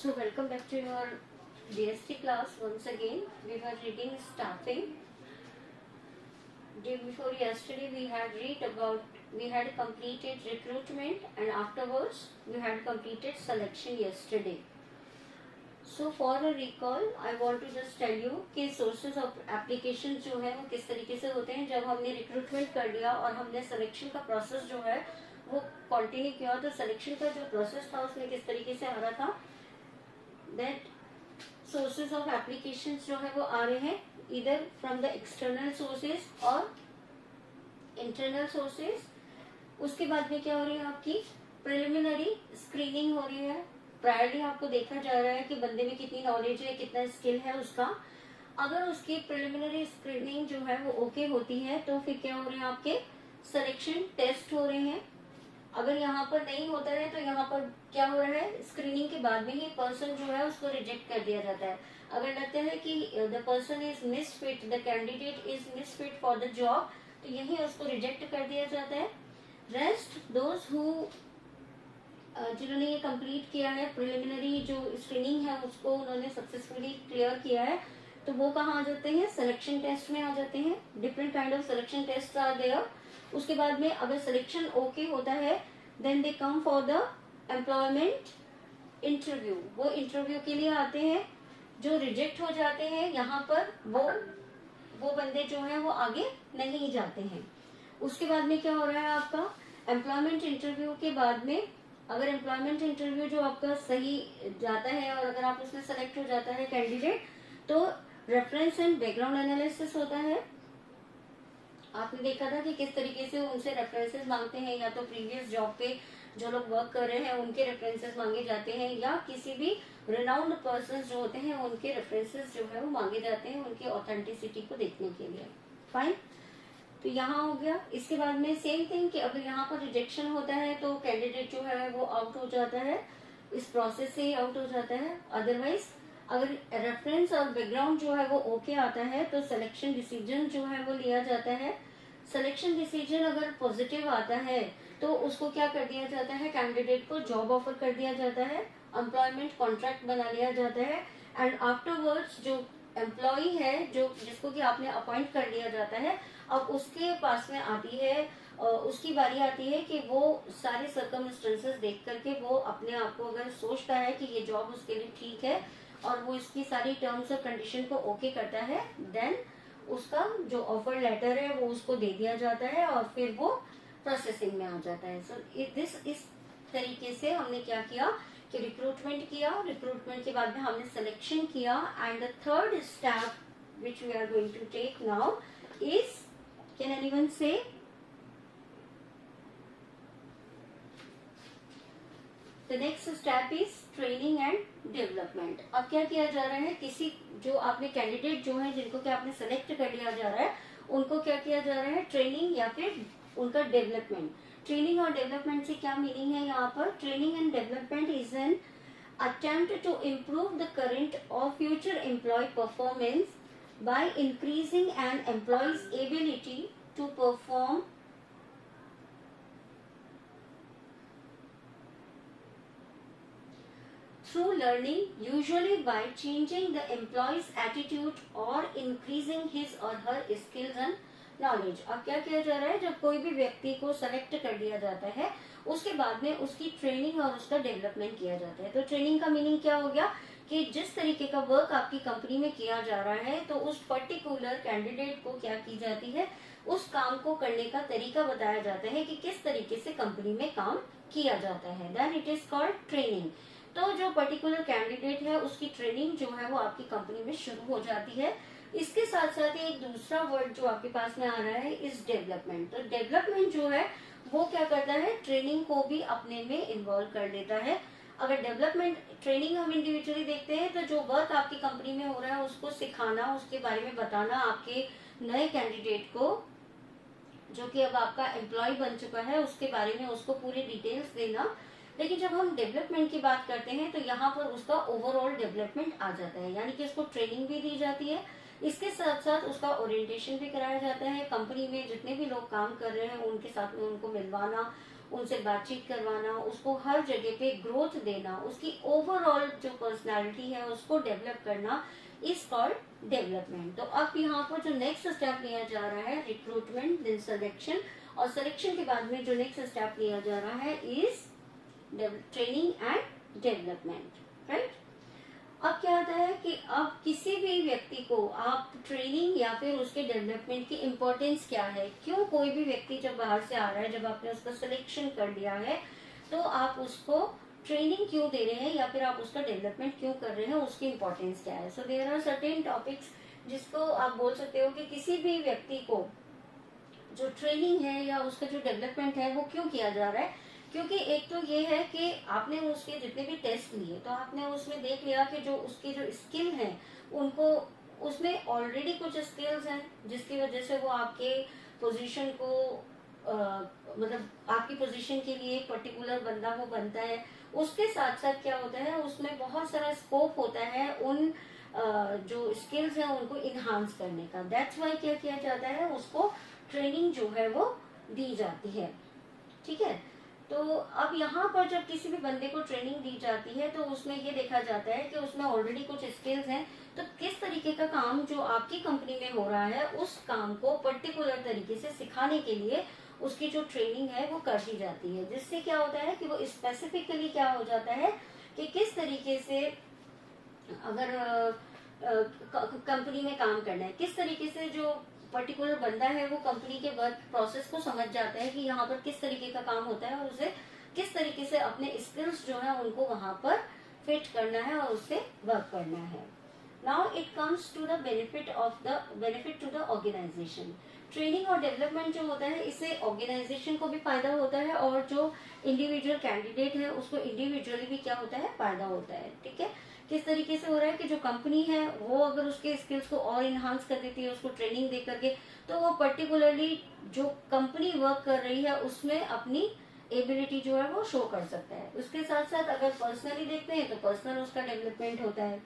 So welcome back to your DST class once again. We were reading staffing. Day before yesterday we had completed recruitment, and afterwards we had completed selection yesterday. So for a recall I want to just tell you कि sources of application जो है वो किस तरीके से होते हैं. जब हमने recruitment कर लिया और हमने selection का process जो है वो कंटिन्यू किया, तो सिलेक्शन का जो प्रोसेस था उसमें किस तरीके से आ रहा था. दैट सोर्सेज ऑफ एप्लीकेशन जो है वो आ रहे हैं इधर फ्रॉम द एक्सटर्नल सोर्सेज और इंटरनल सोर्सेज. उसके बाद में क्या हो रही है, आपकी प्रिलिमिनरी स्क्रीनिंग हो रही है. प्रायरली आपको देखा जा रहा है कि बंदे में कितनी नॉलेज है, कितना स्किल है उसका. अगर उसकी प्रिलिमिनरी स्क्रीनिंग जो है वो ओके होती है तो फिर क्या हो रहे हैं, आपके सिलेक्शन टेस्ट हो रहे हैं. अगर यहाँ पर नहीं होता है तो यहाँ पर क्या हो रहा है, स्क्रीनिंग के बाद में ही पर्सन जो है उसको रिजेक्ट कर दिया जाता है. अगर लगता है कि the person is misfit, the candidate is misfit for the job, तो यही उसको रिजेक्ट कर दिया जाता है. रेस्ट दोज हु जिन्होंने ये कंप्लीट किया है, प्रिलिमिनरी जो स्क्रीनिंग है उसको उन्होंने सक्सेसफुली क्लियर किया है, तो वो कहाँ आ जाते हैं, सिलेक्शन टेस्ट में आ जाते हैं. Different kind of selection test are there. उसके बाद में अगर सिलेक्शन ओके होता है then they come for the employment interview. वो इंटरव्यू के लिए आते हैं. जो रिजेक्ट हो जाते हैं यहाँ पर वो बंदे जो हैं वो आगे नहीं जाते हैं. उसके बाद में क्या हो रहा है, आपका एम्प्लॉयमेंट इंटरव्यू के बाद में अगर एम्प्लॉयमेंट इंटरव्यू जो आपका सही जाता है और अगर आप उसमें सेलेक्ट हो जाता है कैंडिडेट, तो रेफरेंस एंड बैकग्राउंड एनालिसिस होता है. आपने देखा था कि किस तरीके से उनसे रेफरेंसेस मांगते हैं, या तो प्रीवियस जॉब पे जो लोग वर्क कर रहे हैं उनके रेफरेंसेस मांगे जाते हैं, या किसी भी रिनाउंड पर्सन जो होते हैं उनके रेफरेंसेस जो है वो मांगे जाते हैं उनकी ऑथेंटिसिटी को देखने के लिए. फाइन, तो यहाँ हो गया. इसके बाद में सेम थिंग कि अगर यहाँ पर रिजेक्शन होता है तो कैंडिडेट जो है वो आउट हो जाता है, इस प्रोसेस से ही आउट हो जाता है. अदरवाइज अगर रेफरेंस और बैकग्राउंड जो है वो ओके आता है तो सिलेक्शन डिसीजन जो है वो लिया जाता है. सिलेक्शन डिसीजन अगर पॉजिटिव आता है तो उसको क्या कर दिया जाता है, कैंडिडेट को जॉब ऑफर कर दिया जाता है, एम्प्लॉयमेंट कॉन्ट्रैक्ट बना लिया जाता है. एंड आफ्टरवर्ड्स जो एम्प्लॉय है जो जिसको कि आपने अपॉइंट कर लिया जाता है, अब उसके पास में आती है उसकी बारी आती है कि वो सारे सर्कमस्टेंसेस देख करके वो अपने आप को अगर सोचता है कि ये जॉब उसके लिए ठीक है और वो इसकी सारी टर्म्स और कंडीशन को ओके करता है, देन उसका जो ऑफर लेटर है वो उसको दे दिया जाता है और फिर वो प्रोसेसिंग में आ जाता है. सो इस तरीके से हमने क्या किया कि रिक्रूटमेंट किया. रिक्रूटमेंट के बाद में हमने सिलेक्शन किया. And the third step which we are going to take now is, can anyone say, the next step is training and development. अब क्या किया जा रहा है, किसी जो आपने कैंडिडेट जो है जिनको क्या आपने सेलेक्ट कर लिया जा रहा है उनको क्या किया जा रहा है, ट्रेनिंग या फिर उनका डेवलपमेंट. ट्रेनिंग और डेवलपमेंट से क्या मीनिंग है यहाँ पर, training and development is an attempt to improve the current or future employee performance by increasing an employee's ability to perform through learning, usually by changing the employee's attitude or increasing his or her skills and knowledge. अब क्या किया जा रहा है, जब कोई भी व्यक्ति को सेलेक्ट कर दिया जाता है उसके बाद में उसकी ट्रेनिंग और उसका डेवलपमेंट किया जाता है. तो ट्रेनिंग का मीनिंग क्या हो गया कि जिस तरीके का वर्क आपकी कंपनी में किया जा रहा है तो उस पर्टिकुलर कैंडिडेट को क्या की जाती है, उस काम को करने का तरीका बताया जाता है कि किस तरीके से कंपनी में काम किया जाता है. Then it is called training. तो जो पर्टिकुलर कैंडिडेट है उसकी ट्रेनिंग जो है वो आपकी कंपनी में शुरू हो जाती है. इसके साथ साथ एक दूसरा वर्ड जो आपके पास में आ रहा है इज डेवलपमेंट. तो डेवलपमेंट जो है वो क्या करता है, ट्रेनिंग को भी अपने में इन्वॉल्व कर लेता है. अगर डेवलपमेंट ट्रेनिंग हम इंडिविजुअली देखते हैं तो जो वर्क आपकी कंपनी में हो रहा है उसको सिखाना, उसके बारे में बताना आपके नए कैंडिडेट को जो कि अब आपका एम्प्लॉय बन चुका है उसके बारे में उसको पूरी डिटेल्स देना. लेकिन जब हम डेवलपमेंट की बात करते हैं तो यहाँ पर उसका ओवरऑल डेवलपमेंट आ जाता है, यानी कि उसको ट्रेनिंग भी दी जाती है, इसके साथ साथ उसका ओरिएंटेशन भी कराया जाता है. कंपनी में जितने भी लोग काम कर रहे हैं उनके साथ में उनको मिलवाना, उनसे बातचीत करवाना, उसको हर जगह पे ग्रोथ देना, उसकी ओवरऑल जो पर्सनालिटी है उसको डेवलप करना इज कॉल्ड डेवलपमेंट। तो अब यहाँ पर जो नेक्स्ट स्टेप लिया जा रहा है रिक्रूटमेंट, देन सिलेक्शन, और सिलेक्शन के बाद में जो नेक्स्ट स्टेप लिया जा रहा है is training and development, right. अब क्या होता है कि अब किसी भी व्यक्ति को आप ट्रेनिंग या फिर उसके डेवलपमेंट की इम्पोर्टेंस क्या है, क्यों कोई भी व्यक्ति जब बाहर से आ रहा है, जब आपने उसका सिलेक्शन कर लिया है तो आप उसको ट्रेनिंग क्यों दे रहे हैं या फिर आप उसका डेवलपमेंट क्यों कर रहे हैं, उसकी इम्पोर्टेंस क्या है। So there are certain topics जिसको आप बोल सकते हो कि किसी भी व्यक्ति को जो ट्रेनिंग है या उसका जो डेवलपमेंट है वो क्यों किया जा रहा है। क्योंकि एक तो ये है कि आपने उसके जितने भी टेस्ट लिए तो आपने उसमें देख लिया कि जो उसकी जो स्किल है उनको, उसमें ऑलरेडी कुछ स्किल्स हैं जिसकी वजह से वो आपके पोजीशन को मतलब आपकी पोजीशन के लिए एक पर्टिकुलर बंदा वो बनता है। उसके साथ साथ क्या होता है उसमें बहुत सारा स्कोप होता है उन जो स्किल्स हैं उनको इन्हांस करने का। दैट्स वाई क्या किया जाता है, उसको ट्रेनिंग जो है वो दी जाती है, ठीक है। तो अब यहाँ पर जब किसी भी बंदे को ट्रेनिंग दी जाती है तो उसमें ये देखा जाता है कि उसमें ऑलरेडी कुछ स्किल्स हैं, तो किस तरीके का काम जो आपकी कंपनी में हो रहा है उस काम को पर्टिकुलर तरीके से सिखाने के लिए उसकी जो ट्रेनिंग है वो कर दी जाती है। जिससे क्या होता है कि वो स्पेसिफिकली क्या हो जाता है कि किस तरीके से अगर कंपनी में काम करना है, किस तरीके से जो पर्टिकुलर बंदा है वो कंपनी के वर्क प्रोसेस को समझ जाता है कि यहाँ पर किस तरीके का काम होता है और उसे किस तरीके से अपने स्किल्स जो है उनको वहां पर फिट करना है और उससे वर्क करना है। Now it comes to the benefit to the organisation. Training और डेवलपमेंट जो होता है इससे ऑर्गेनाइजेशन को भी फायदा होता है और जो इंडिविजुअल कैंडिडेट है उसको इंडिविजुअली भी क्या होता है, फायदा होता है, ठीक है। किस तरीके से हो रहा है कि जो कंपनी है वो अगर उसके स्किल्स को और इन्हांस कर देती है उसको ट्रेनिंग दे करके, तो वो पर्टिकुलरली जो कंपनी वर्क कर रही है उसमें अपनी एबिलिटी जो है वो शो कर सकता है। उसके साथ साथ अगर पर्सनली देखते हैं तो पर्सनल उसका डेवलपमेंट होता है।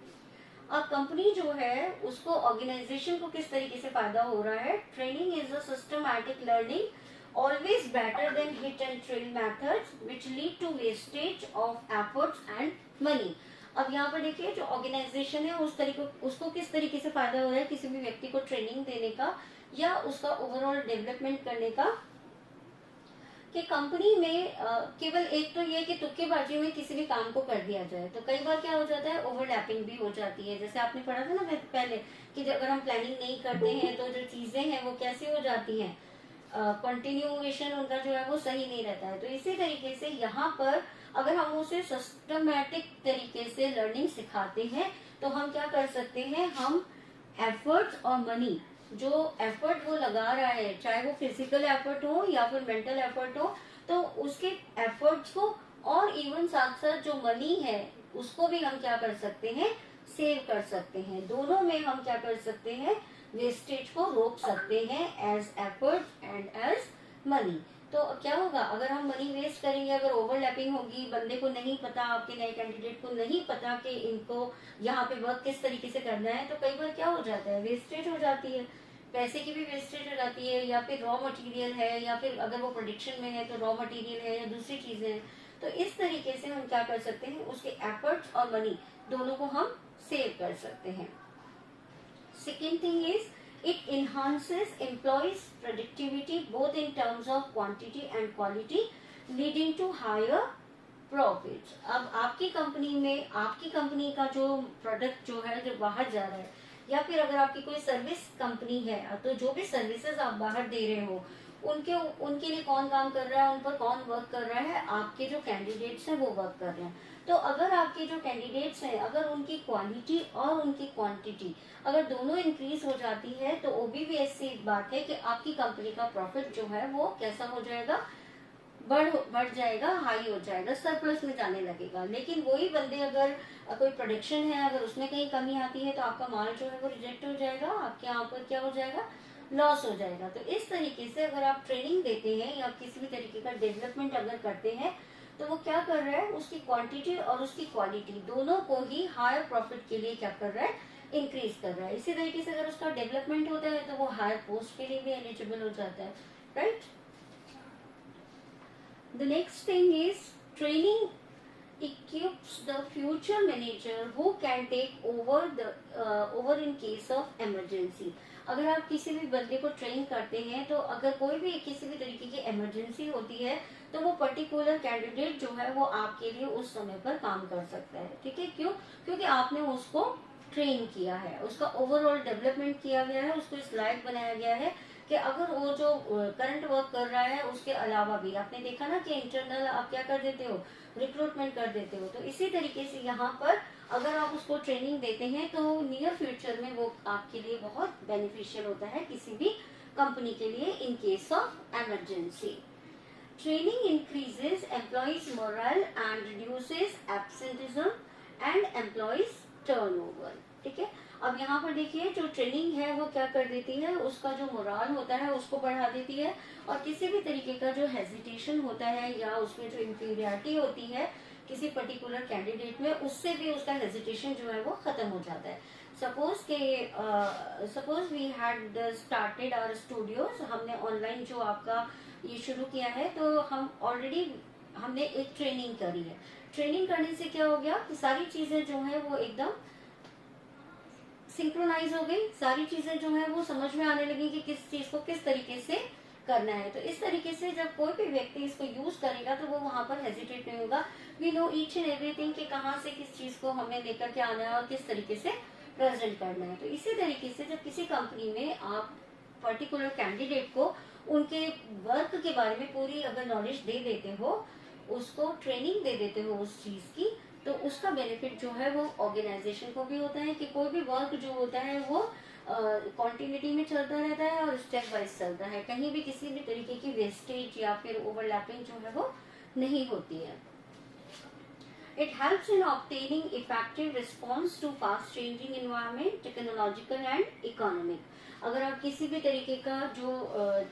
अब कंपनी जो है उसको ऑर्गेनाइजेशन को किस तरीके से फायदा हो रहा है, training is a systematic learning always better than hit and trial methods which lead to wastage of efforts and money. अब यहाँ पर देखिए जो ऑर्गेनाइजेशन है उसको किस तरीके से फायदा हो रहा है किसी भी व्यक्ति को ट्रेनिंग देने का या उसका ओवरऑल डेवलपमेंट करने का, कि कंपनी में केवल एक तो ये कि तुक्केबाजी में किसी भी काम को कर दिया जाए, तो कई बार क्या हो जाता है ओवरलैपिंग भी हो जाती है। जैसे आपने पढ़ा था ना पहले कि अगर हम प्लानिंग नहीं करते हैं तो जो चीजें हैं वो कैसे हो जाती हैं, कंटिन्यूएशन उनका जो है वो सही नहीं रहता है। तो इसी तरीके से यहाँ पर अगर हम उसे सिस्टमैटिक तरीके से लर्निंग सिखाते हैं तो हम क्या कर सकते हैं, हम एफर्ट्स और मनी, जो एफर्ट वो लगा रहा है चाहे वो फिजिकल एफर्ट हो या फिर मेंटल एफर्ट हो, तो उसके एफर्ट्स को और इवन साथ साथ जो मनी है उसको भी हम क्या कर सकते हैं, सेव कर सकते हैं। दोनों में हम क्या कर सकते हैं, वेस्टेज को रोक सकते हैं as effort and as money. तो क्या होगा अगर हम मनी वेस्ट करेंगे, अगर ओवरलैपिंग होगी, बंदे को नहीं पता, आपके नए कैंडिडेट को नहीं पता कि इनको यहाँ पे वर्क किस तरीके से करना है, तो कई बार क्या हो जाता है, वेस्टेज हो जाती है, पैसे की भी वेस्टेज हो जाती है, या फिर रॉ मटेरियल है, या फिर अगर वो प्रोडक्शन में है तो रॉ मटेरियल है या दूसरी चीजें हैं। तो इस तरीके से हम क्या कर सकते हैं, उसके एफर्ट्स और मनी दोनों को हम सेव कर सकते हैं। Second thing is it enhances employees productivity both in terms of quantity and quality leading to higher profits। अब आपकी कंपनी में आपकी कंपनी का जो प्रोडक्ट जो है जो बाहर जा रहा है, या फिर अगर आपकी कोई सर्विस कंपनी है तो जो भी सर्विसेज आप बाहर दे रहे हो उनके लिए कौन काम कर रहा है, उन पर कौन वर्क कर रहा है, आपके जो कैंडिडेट्स हैं वो वर्क कर रहे हैं। तो अगर आपके जो कैंडिडेट्स हैं अगर उनकी क्वालिटी और उनकी क्वांटिटी अगर दोनों इंक्रीज हो जाती है तो वो भी ऐसी बात है कि आपकी कंपनी का प्रॉफिट जो है वो कैसा हो जाएगा, बढ़ जाएगा, हाई हो जाएगा, सरप्लस में जाने लगेगा। लेकिन वही बंदे अगर कोई प्रोडक्शन है अगर उसमें कहीं कमी आती है तो आपका माल जो है वो रिजेक्ट हो जाएगा, आपके यहाँ पर क्या हो जाएगा, लॉस हो जाएगा। तो इस तरीके से अगर आप ट्रेनिंग देते हैं या किसी भी तरीके का डेवलपमेंट अगर करते हैं तो वो क्या कर रहा है, उसकी क्वांटिटी और उसकी क्वालिटी दोनों को ही हायर प्रॉफिट के लिए क्या कर रहा है, इंक्रीज कर रहा है। इसी तरीके से अगर उसका डेवलपमेंट होता है तो वो हायर पोस्ट के लिए भी एलिजिबल हो जाता है, right. The next thing is training equips the future manager who can take over in case of emergency. अगर आप किसी भी बंदे को ट्रेन करते हैं तो अगर कोई भी किसी भी तरीके की इमरजेंसी होती है तो वो पर्टिकुलर कैंडिडेट जो है वो आपके लिए उस समय पर काम कर सकता है। ठीक है, क्यों? क्योंकि आपने उसको ट्रेन किया है, उसका ओवरऑल डेवलपमेंट किया गया है, उसको इस लायक बनाया गया है कि अगर वो जो करंट वर्क कर रहा है उसके अलावा भी, आपने देखा ना कि इंटरनल आप क्या कर देते हो, रिक्रूटमेंट कर देते हो, तो इसी तरीके से यहाँ पर अगर आप उसको ट्रेनिंग देते हैं तो नियर फ्यूचर में वो आपके लिए बहुत बेनिफिशियल होता है किसी भी कंपनी के लिए in case of emergency. Training increases employees moral and reduces absenteeism and employees turnover. ठीक है, अब यहाँ पर देखिए जो ट्रेनिंग है वो क्या कर देती है, उसका जो मोराल होता है उसको बढ़ा देती है, और किसी भी तरीके का जो हेजिटेशन होता है या उसमें जो इंफीरियरिटी होती है किसी पर्टिकुलर कैंडिडेट में, उससे भी उसका हेजिटेशन जो है वो खत्म हो जाता है। Suppose we had started our studios, हमने ऑनलाइन जो आपका ये शुरू किया है, तो हम ऑलरेडी हमने एक ट्रेनिंग करी है। ट्रेनिंग करने से क्या हो गया कि सारी चीजें जो है वो एकदम सिंक्रोनाइज हो गई, सारी चीजें जो है वो समझ में आने लगी कि किस चीज को किस तरीके से करना है। तो इस तरीके से जब कोई भी व्यक्ति इसको यूज करेगा तो वो वहां पर हेजिटेट नहीं होगा। We know each and everything कि कहाँ से किस चीज को हमें लेकर के आना है और किस तरीके से प्रेजेंट करना है। तो इसी तरीके से जब किसी कंपनी में आप पर्टिकुलर कैंडिडेट को उनके वर्क के बारे में पूरी अगर नॉलेज दे देते हो, उसको ट्रेनिंग दे देते हो उस चीज की, तो उसका बेनिफिट जो है वो ऑर्गेनाइजेशन को भी होता है कि कोई भी वर्क जो होता है वो कॉन्टिन्यूटी में चलता रहता है और स्टेप वाइज चलता है, कहीं भी किसी भी तरीके की वेस्टेज या फिर ओवरलैपिंग जो है वो नहीं होती है। It helps in obtaining effective response to fast changing environment, technological and economic. अगर आप किसी भी तरीके का जो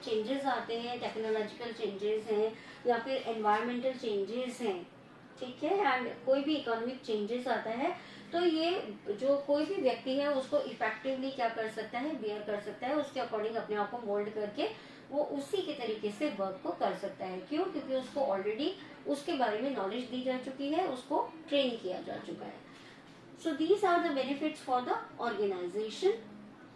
चेंजेस आते हैं, टेक्नोलॉजिकल चेंजेस हैं या फिर एनवायरमेंटल चेंजेस हैं, ठीक है, एंड कोई भी इकोनॉमिक चेंजेस आता है, तो ये जो कोई भी व्यक्ति है उसको इफेक्टिवली क्या कर सकता है, बियर कर सकता है, उसके अकॉर्डिंग अपने आप को मोल्ड करके वो उसी के तरीके से वर्क को कर सकता है। क्यों? क्योंकि उसको ऑलरेडी उसके बारे में नॉलेज दी जा चुकी है, उसको ट्रेन किया जा चुका है। So these are the benefits for the organisation.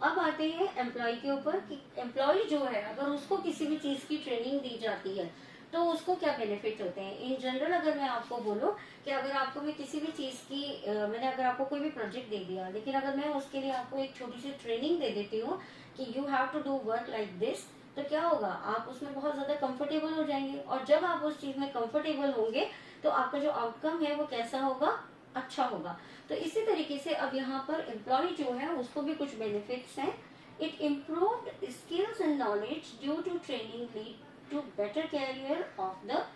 अब आते हैं एम्प्लॉय के ऊपर कि एम्प्लॉय जो है अगर उसको किसी भी चीज की ट्रेनिंग दी जाती है तो उसको क्या बेनिफिट होते हैं। इन जनरल अगर मैं आपको बोलूं कि अगर आपको मैं किसी भी चीज की मैंने अगर आपको कोई भी प्रोजेक्ट दे दिया, लेकिन अगर मैं उसके लिए आपको एक छोटी सी ट्रेनिंग दे देती हूँ कि you have to do work like this, तो क्या होगा, आप उसमें बहुत ज्यादा कंफर्टेबल हो जाएंगे, और जब आप उस चीज में कंफर्टेबल होंगे तो आपका जो आउटकम है वो कैसा होगा, अच्छा होगा। तो इसी तरीके से अब यहाँ पर एम्प्लॉय जो है उसको भी कुछ बेनिफिट्स हैं। It improved skills and knowledge due to training lead to better career of the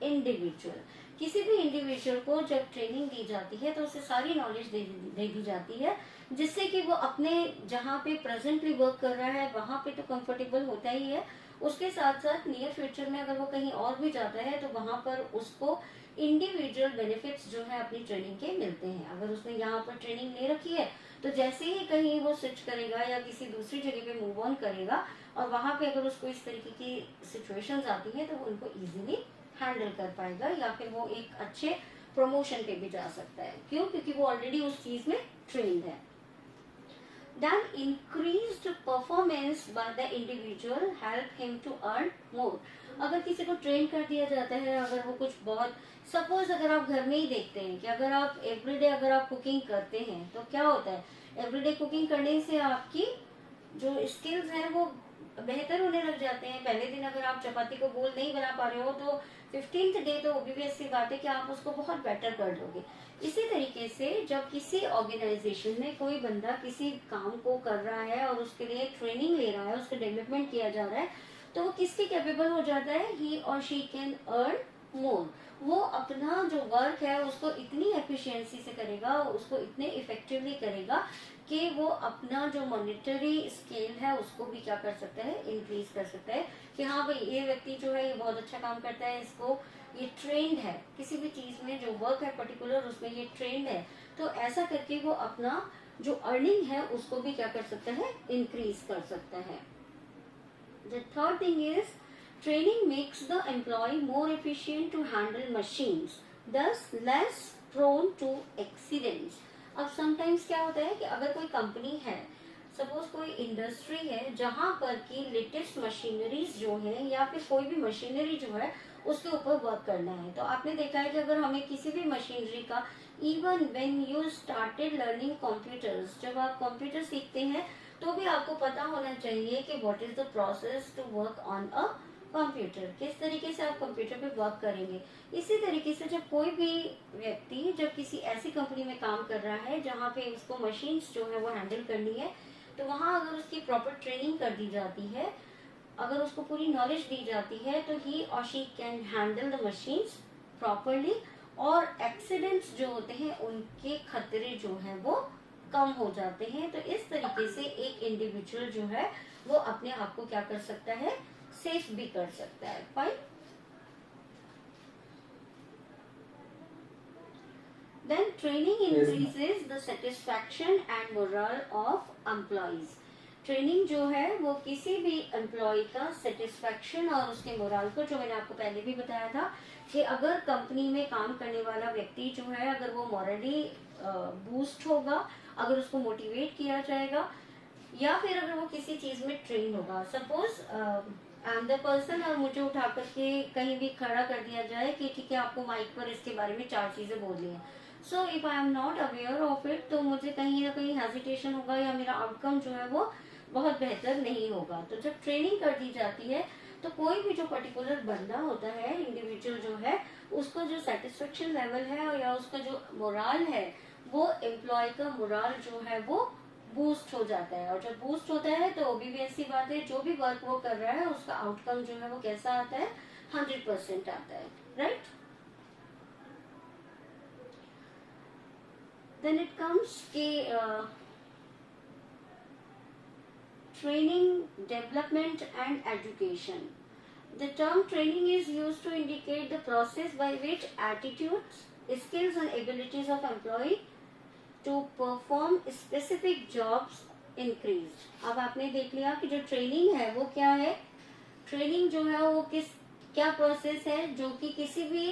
individual. किसी भी इंडिविजुअल को जब ट्रेनिंग दी जाती है तो उसे सारी नॉलेज दे दी जाती है, जिससे कि वो अपने जहाँ पे प्रेजेंटली वर्क कर रहा है वहां पे तो कंफर्टेबल होता ही है, उसके साथ साथ नियर फ्यूचर में अगर वो कहीं और भी जाता है तो वहां पर उसको इंडिविजुअल बेनिफिट्स जो है अपनी ट्रेनिंग के मिलते हैं। अगर उसने यहाँ पर ट्रेनिंग ले रखी है तो जैसे ही कहीं वो स्विच करेगा या किसी दूसरी जगह पे मूव ऑन करेगा और वहां पे अगर उसको इस तरीके की सिचुएशंस आती है तो वो उनको इजीली हैंडल कर पाएगा, या फिर वो एक अच्छे प्रमोशन पे भी जा सकता है। क्यों? क्योंकि वो ऑलरेडी उस चीज में ट्रेंड है। Then increased performance by the individual help him to earn more. अगर किसी को ट्रेन कर दिया जाता है, अगर वो कुछ बहुत, सपोज अगर आप घर में ही देखते हैं कि अगर आप एवरीडे अगर आप कुकिंग करते हैं तो क्या होता है, एवरीडे कुकिंग करने से आपकी जो स्किल्स हैं वो बेहतर होने लग जाते हैं। पहले दिन अगर आप चपाती को गोल नहीं बना पा रहे हो तो 15th डे तो ऑब्वियस सी बात है कि आप उसको बहुत बेटर कर लोगे। इसी तरीके से जब किसी ऑर्गेनाइजेशन में कोई बंदा किसी काम को कर रहा है और उसके लिए ट्रेनिंग ले रहा है, उसका डेवलपमेंट किया जा रहा है, तो वो किसके कैपेबल हो जाता है, ही और शी कैन अर्न मोर। वो अपना जो वर्क है उसको इतनी एफिशिएंसी से करेगा, उसको इतने इफेक्टिवली करेगा कि वो अपना जो मॉनेटरी स्केल है उसको भी क्या कर सकता है, इंक्रीज कर सकता है कि हाँ भाई ये व्यक्ति जो है ये बहुत अच्छा काम करता है, इसको ये ट्रेंड है किसी भी चीज में, जो वर्क है पर्टिकुलर उसमें ये ट्रेंड है, तो ऐसा करके वो अपना जो अर्निंग है उसको भी क्या कर सकता है, इंक्रीज कर सकता है। The third thing is Training makes the employee more efficient to handle machines, thus less prone to accidents. अब sometimes क्या होता है कि अगर कोई कंपनी है, सपोज कोई इंडस्ट्री है जहां पर की लेटेस्ट मशीनरीज जो है या फिर कोई भी मशीनरी जो है उसके ऊपर वर्क करना है, तो आपने देखा है कि अगर हमें किसी भी मशीनरी का, even when you started learning computers, जब आप कंप्यूटर सीखते हैं तो भी आपको पता होना चाहिए कि what is the process to work on a computer, किस तरीके से आप कंप्यूटर पे वर्क करेंगे। इसी तरीके से जब कोई भी व्यक्ति जब किसी ऐसी कंपनी में काम कर रहा है जहाँ पे उसको मशीन्स जो है वो हैंडल करनी है, तो वहाँ अगर उसकी प्रॉपर ट्रेनिंग कर दी जाती है, अगर उसको पूरी नॉलेज दी जाती है, तो ही और she can handle the machines properly, और एक्सीडेंट्स जो होते हैं उनके खतरे जो है वो कम हो जाते हैं। तो इस तरीके से एक इंडिविजुअल जो है वो अपने आप को क्या कर सकता है, सेफ भी कर सकता है। Fine. Then training increases the satisfaction and morale of employees. Training जो है वो किसी भी एम्प्लॉय का सेटिस्फेक्शन और उसके मोरल को, जो मैंने आपको पहले भी बताया था कि अगर कंपनी में काम करने वाला व्यक्ति जो है अगर वो मॉरली बूस्ट होगा, अगर उसको मोटिवेट किया जाएगा, या फिर अगर वो किसी चीज में ट्रेन होगा। Suppose I am the person और मुझे उठा करके कहीं भी खड़ा कर दिया जाए कि ठीक है आपको माइक पर इसके बारे में 4 चीजें बोलनी है, so if I am not aware of it, तो मुझे कहीं ना कहीं हेजिटेशन होगा या मेरा आउटकम जो है वो बहुत बेहतर नहीं होगा। तो जब ट्रेनिंग कर दी जाती है तो कोई भी जो पर्टिकुलर बंदा होता है, इंडिविजुअल जो है, उसका जो सेटिस्फेक्शन लेवल है या उसका जो मोरल है, वो एम्प्लॉय का मोरल जो है वो बूस्ट हो जाता है। और जब बूस्ट होता है तो भी ऐसी बात है, जो भी वर्क वो कर रहा है उसका आउटकम जो है वो कैसा आता है, 100% आता है। राइट। देन इट कम्स के training, development and education. The term training is used to indicate the process by which attitudes, skills and abilities of employee to perform specific jobs increased. अब आपने देख लिया कि जो ट्रेनिंग है वो क्या है। ट्रेनिंग जो है वो क्या प्रोसेस है जो कि किसी भी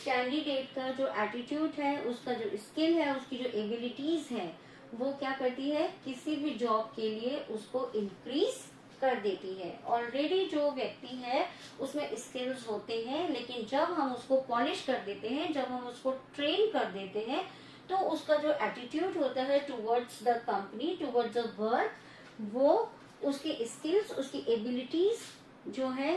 कैंडिडेट का जो एटीट्यूड है, उसका जो स्किल है, उसकी जो एबिलिटीज है, वो क्या करती है, किसी भी जॉब के लिए उसको इंक्रीज कर देती है। ऑलरेडी जो व्यक्ति है उसमें स्किल्स होते हैं, लेकिन जब हम उसको पॉलिश कर देते हैं, जब हम उसको ट्रेन कर देते हैं, तो उसका जो एटीट्यूड होता है towards the company, towards the work, वो उसकी स्किल्स, उसकी एबिलिटीज जो है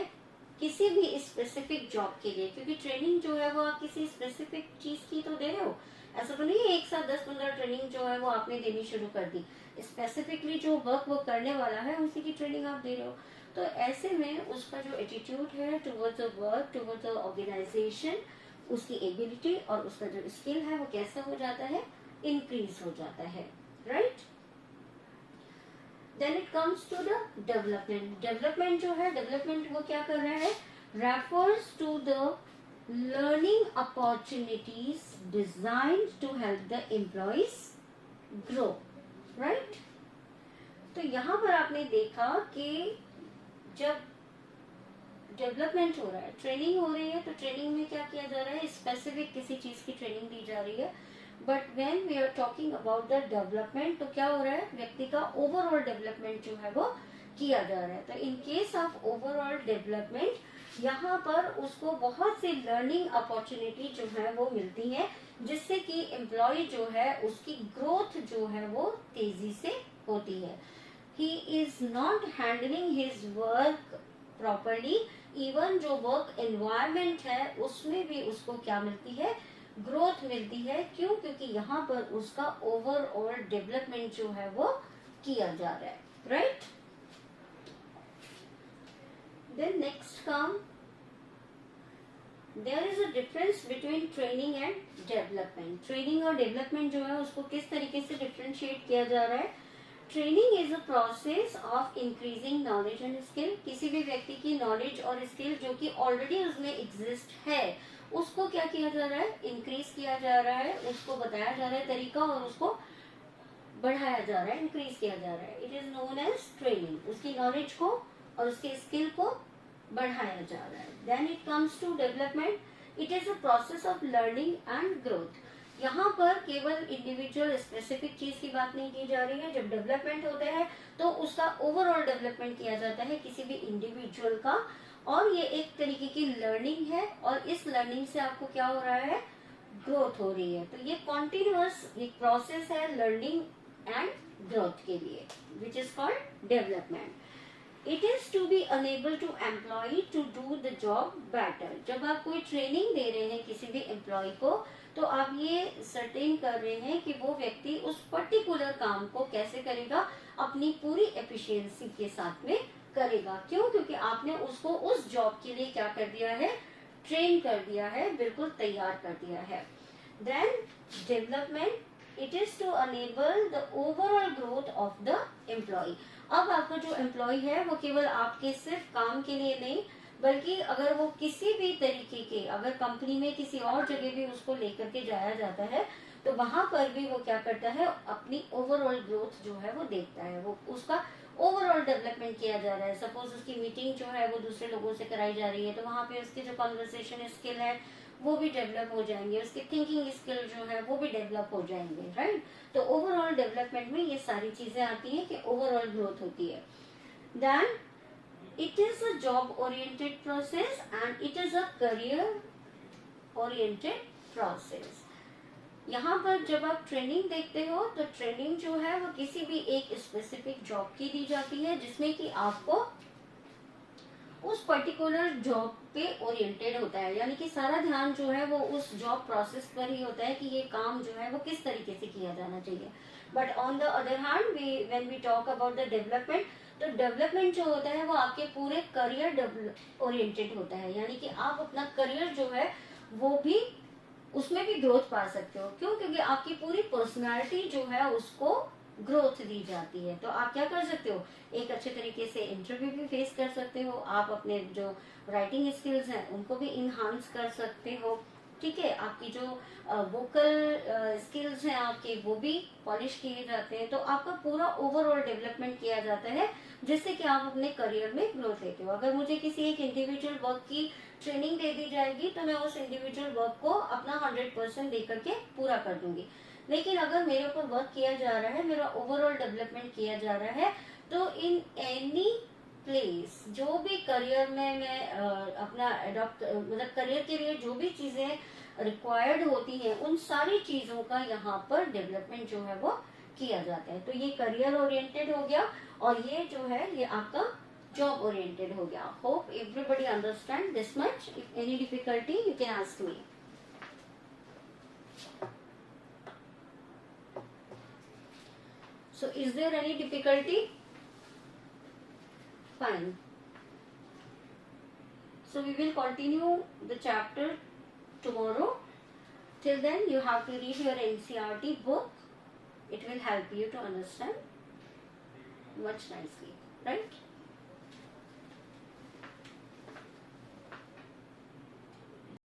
किसी भी स्पेसिफिक जॉब के लिए, क्योंकि ट्रेनिंग जो है वो आप किसी स्पेसिफिक चीज की तो दे रहे हो, ऐसा तो नहीं है एक साथ 10-15 ट्रेनिंग जो है वो आपने देनी शुरू कर दी। स्पेसिफिकली जो वर्क वो करने वाला है उसी की ट्रेनिंग आप दे रहे हो। तो ऐसे में उसका जो एटीट्यूड है towards the work, towards the organisation, उसकी एबिलिटी और उसका जो स्किल है वो कैसा हो जाता है, इंक्रीज हो जाता है। Right. Then it comes to the development. Development जो है, डेवलपमेंट वो क्या कर रहा है, refers to the learning opportunities designed to help the employees grow. Right? तो यहाँ पर आपने देखा कि जब डेवलपमेंट हो रहा है, ट्रेनिंग हो रही है, तो ट्रेनिंग में क्या किया जा रहा है, स्पेसिफिक किसी चीज की ट्रेनिंग दी जा रही है। But when we are talking about the development, तो क्या हो रहा है, व्यक्ति का ओवरऑल डेवलपमेंट जो है वो किया जा रहा है। तो in case of overall development यहाँ पर उसको बहुत सी लर्निंग अपॉर्चुनिटी जो है वो मिलती है, जिससे कि एम्प्लॉय जो है उसकी ग्रोथ जो है वो तेजी से होती है। He is not handling his work properly, even जो वर्क एनवायरमेंट है उसमें भी उसको क्या मिलती है, ग्रोथ मिलती है। क्यों? क्योंकि यहाँ पर उसका ओवरऑल डेवलपमेंट जो है वो किया जा रहा है। Right. Then next come, there is a difference between training and development. Training और development जो है उसको किस तरीके से differentiate किया जा रहा है। Training is a process of increasing knowledge and skill. किसी भी व्यक्ति की knowledge और skill जो कि already उसमें exist है, उसको क्या किया जा रहा है, increase किया जा रहा है, उसको बताया जा रहा है तरीका और उसको बढ़ाया जा रहा है, increase किया जा रहा है। It is known as training. उसकी knowledge को और उसके skill को बढ़ाया जा रहा है. Then it comes to development. It is a process of learning and growth. यहाँ पर केवल इंडिविजुअल स्पेसिफिक चीज की बात नहीं की जा रही है. जब डेवलपमेंट होता है तो उसका ओवरऑल डेवलपमेंट किया जाता है किसी भी इंडिविजुअल का, और ये एक तरीके की लर्निंग है, और इस लर्निंग से आपको क्या हो रहा है, ग्रोथ हो रही है. तो ये कॉन्टिन्यूअस एक प्रोसेस है लर्निंग एंड ग्रोथ के लिए, which is called development. It is to be enable to employ to do the job better. जब आप कोई ट्रेनिंग दे रहे हैं किसी भी एम्प्लॉय को, तो आप ये सर्टेन कर रहे हैं कि वो व्यक्ति उस पर्टिकुलर काम को कैसे करेगा, अपनी पूरी एफिशिएंसी के साथ में करेगा. क्यों? क्योंकि आपने उसको उस जॉब के लिए क्या कर दिया है, ट्रेन कर दिया है, बिल्कुल तैयार कर दिया है. Then development. It is to enable the overall growth of the employ. अब आपका जो एम्प्लॉय है वो केवल आपके सिर्फ काम के लिए नहीं, बल्कि अगर वो किसी भी तरीके के, अगर कंपनी में किसी और जगह भी उसको लेकर के जाया जाता है, तो वहां पर भी वो क्या करता है, अपनी ओवरऑल ग्रोथ जो है वो देखता है, वो उसका ओवरऑल डेवलपमेंट किया जा रहा है. सपोज उसकी मीटिंग जो है वो दूसरे लोगों से कराई जा रही है, तो वहां पे उसकी जो कॉन्वर्सेशन स्किल है वो भी डेवलप हो जाएंगे, उसकी थिंकिंग स्किल जो है वो भी डेवलप हो जाएंगे, राइट. तो ओवरऑल डेवलपमेंट में ये सारी चीजें आती हैं कि ओवरऑल ग्रोथ होती है. Then it is a job oriented process and it is a career oriented process. यहाँ पर जब आप ट्रेनिंग देखते हो तो ट्रेनिंग जो है वो किसी भी एक स्पेसिफिक जॉब की दी जाती है, जिसमें कि आपको उस पर्टिकुलर जॉब पे ओरिएंटेड होता है, यानी कि सारा ध्यान जो है वो उस जॉब प्रोसेस पर ही होता है कि ये काम जो है वो किस तरीके से किया जाना चाहिए. But on the other hand when we talk about the development, तो डेवलपमेंट जो होता है वो आपके पूरे करियर ओरिएंटेड होता है, यानी कि आप अपना करियर जो है वो भी उसमें भी ग्रोथ पा सकते हो. क्यों? क्योंकि आपकी पूरी पर्सनालिटी जो है उसको ग्रोथ दी जाती है. तो आप क्या कर सकते हो, एक अच्छे तरीके से इंटरव्यू भी फेस कर सकते हो, आप अपने जो राइटिंग स्किल्स हैं उनको भी इनहांस कर सकते हो, ठीक है. आपकी जो वोकल स्किल्स हैं आपके वो भी पॉलिश किए जाते हैं. तो आपका पूरा ओवरऑल डेवलपमेंट किया जाता है, जिससे कि आप अपने करियर में ग्रोथ लेते हो. अगर मुझे किसी एक इंडिविजुअल वर्क की ट्रेनिंग दे दी जाएगी तो मैं उस इंडिविजुअल वर्क को अपना 100% दे करके पूरा कर दूंगी. लेकिन अगर मेरे ऊपर वर्क किया जा रहा है, मेरा ओवरऑल डेवलपमेंट किया जा रहा है, तो इन एनी प्लेस जो भी करियर में मैं अपना अडॉप्ट, मतलब करियर के लिए जो भी चीजें रिक्वायर्ड होती हैं, उन सारी चीजों का यहाँ पर डेवलपमेंट जो है वो किया जाता है. तो ये करियर ओरिएंटेड हो गया, और ये जो है ये आपका जॉब ओरिएंटेड हो गया. Hope everybody understand this much. If any difficulty you can ask me. So is there any difficulty? Fine. So we will continue the chapter tomorrow. Till then you have to read your NCERT book. It will help you to understand much nicely, right?